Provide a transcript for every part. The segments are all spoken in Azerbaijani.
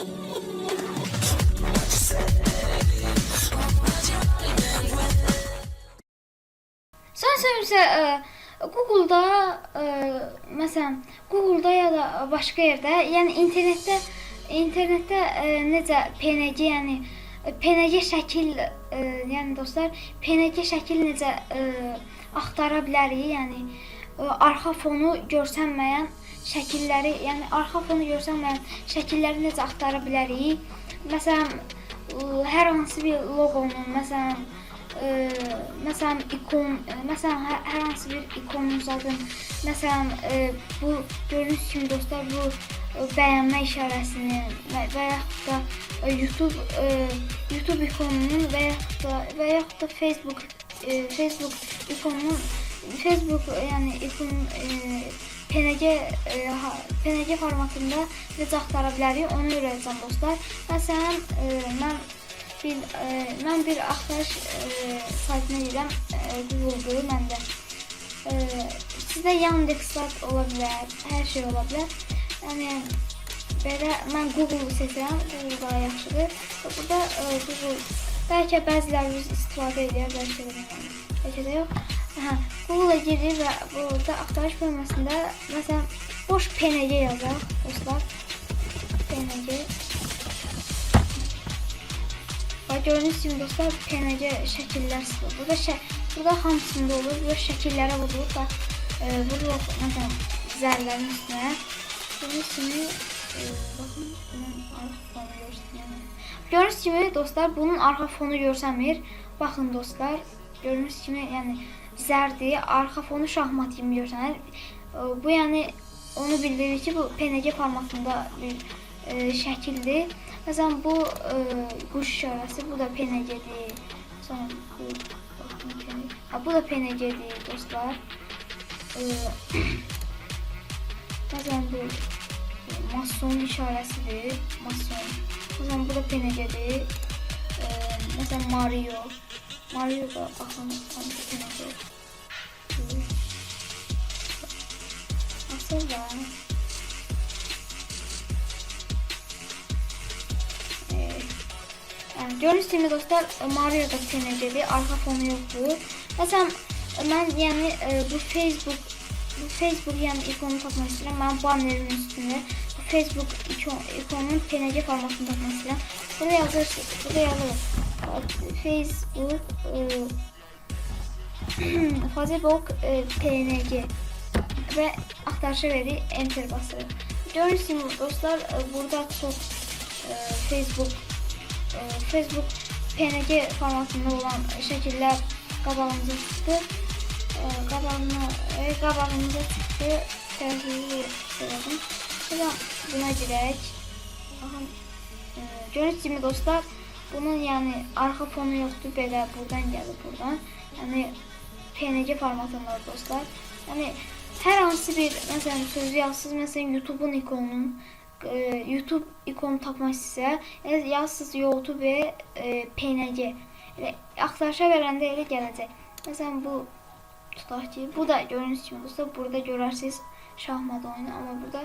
Sonra isə Google'da, məsələn, Google'da ya da başqa yerdə, yəni internetdə necə PNG, yəni PNG şəkil, yəni dostlar, PNG şəkil necə axtara bilərik, yəni arxa fonu görsənməyən şəkilləri, yəni arxa fonu görsənməyən şəkilləri necə axtara bilərik? Məsələn, hər hansı bir loqonun, məsələn ikon, məsələn hər hansı bir ikonun uzadın. Məsələn, bu gördüyünüz kimi dostlar, bu bəyənmə işarəsini və yaxud da YouTube ikonunun və yaxud da Facebook ikonunun, yəni ikonun PNG formatında necə axtara bilərik, onu öyrədəcəm dostlar. Məsələn, mən bir axtarış saytına girəm, Google'dur məndə. Sizdə Yandex ola bilər, hər şey ola bilər. Yəni, belə mən Google seçirəm, Google daha yaxşıdır. Burada Google, bəlkə bəziləriniz istifadə edir, bəlkə də yox. Google'a girir və burada axtarış bölməsində, məsələn, boş PNG yazaq, dostlar. PNG. Gördüğünüz kimi dostlar, PNG şəkillər sıxılır. Burada hamısında olur. Burada şəkillərə vurulur da vurulur məsələn zərlərin üstünə. Gördüyünüz kimi baxın, arxa fonu görsənmir. Gördüyünüz kimi dostlar, bunun arxa fonu görsənmir. Baxın dostlar, gördüyünüz kimi yəni zərdir, arxa fonu şahmat kimi görsənir. Bu yəni onu bildirir ki, bu PNG formatında bir şəkildir. Məsələn, bu quş işarəsi, bu da PNG-dir. Bu da PNG-dir dostlar. Məsələn, bu mason işarəsidir. Məsələn, bu da PNG-dir. Məsələn, Mario da baxın, PNG. Asıl da. Gördüğünüz kimi dostlar, Mario da PNG'dir, arxa fonu yoxdur. Məsələn, mən yəni bu Facebook yəni ikonu tapmaq istəyirəm. Mən bannerimin üstündə bu Facebook ikonunun PNG formatını tapmaq istəyirəm. Burada yazılır Facebook PNG və axtarışa veririk, enter basırıq. Gördüyünüz kimi dostlar, burada çox Facebook PNG formatında olan şəkillər qabağımıza çıxdı. Qabağımıza çıxdı. Tərəfini söylədim. Buna girək. Gördüyünüz kimi dostlar, bunun yəni arxa fonu yoxdur, belə buradan gəlir buradan. Yəni PNG formatında dostlar. Yəni hər hansı bir məsələn söz yazsız, məsələn YouTube ikonu tapmaq istəsə, yazsız YouTube PNG. Axtarışa verəndə elə gələcək. Məsələn, bu tutaq ki, bu da gördüyünüz kimi dostlar, burada görərsiniz şahmat oyunu, amma burada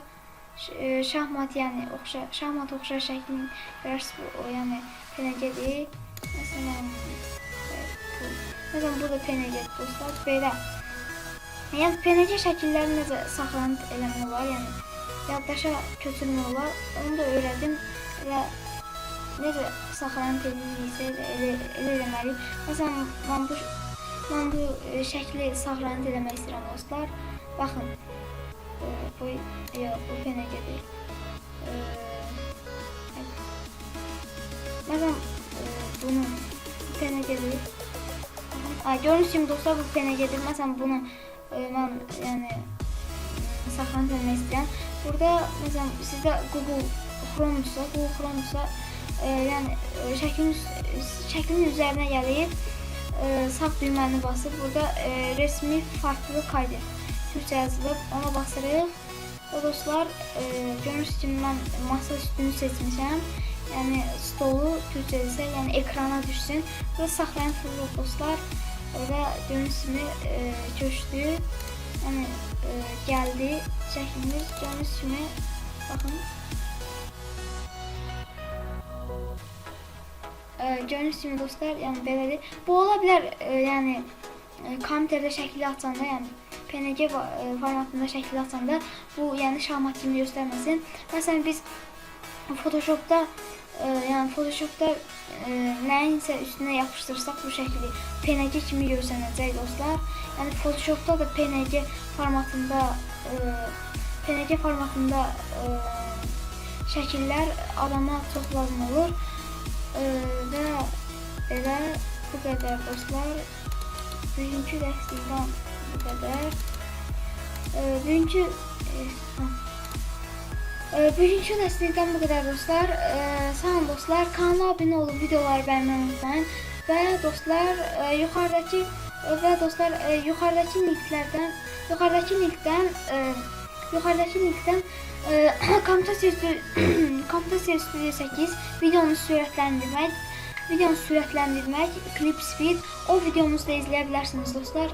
şahmat yəni şahmat oxşar şəklini görərsiniz, o yəni PNG-dir. Məsələn, bu da PNG-dir dostlar, belə. Yəni PNG şəkilləri necə saxlanıb eləmək olar, yəni yaddaşa köçürmək olar, onu da öyrədim. Elə necə saxlanıb edilməysə elə eləməliyik. Məsələn, mən bu şəkli saxlanıb eləmək istəyirəm dostlar. Baxın, bu PNG-dir. Məsələn, bunu PNG-dir. Gördüyünüz kimi dostlar, bu PNG-dir. Məsələn, bunu mən yəni saxlanıb eləmək istəyirəm. Burada məsələn sizdə Google Chrome'dursa, yəni şəklin üzərinə gəlib sağ düyməni basıb burada resmi farklı kaydı Türkçə yazılıb, ona basırıq. Və dostlar, görürsünüz ki, mən masa üstünü seçmişəm. Yəni stolu Türkçə isə, yəni ekrana düşsün. Burada saxlayan fırlıq dostlar. Və gördüyünüz kimi köçdü. Yəni gəldi şəklimiz, gördüyünüz kimi baxın. Gördüyünüz kimi dostlar, yəni belədir. Bu ola bilər, yəni kompüterdə şəkli açanda, yəni PNG formatında şəkli açanda bu yəni şahmat kimi göstərməsin. Məsələn biz Photoshopda nəyinsə üstünə yapışdırsaq bu şəkli PNG kimi görsənəcək dostlar. Yəni Photoshopda da PNG formatında şəkillər adama çox lazım olur. Və belə bu qədər dostlar. Bugünkü dərslikdən bu qədər. Bugünkü dərslikdən bu qədər dostlar. Sağ olun dostlar. Kanala abunə olub videoları bəyənməyi unutmayın. Və dostlar yuxarıdakı linkdən Camtasia Studio 8 videonu sürətləndirmək, Clip Speed o videomuzu da izləyə bilərsiniz dostlar.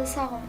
Sağ olun.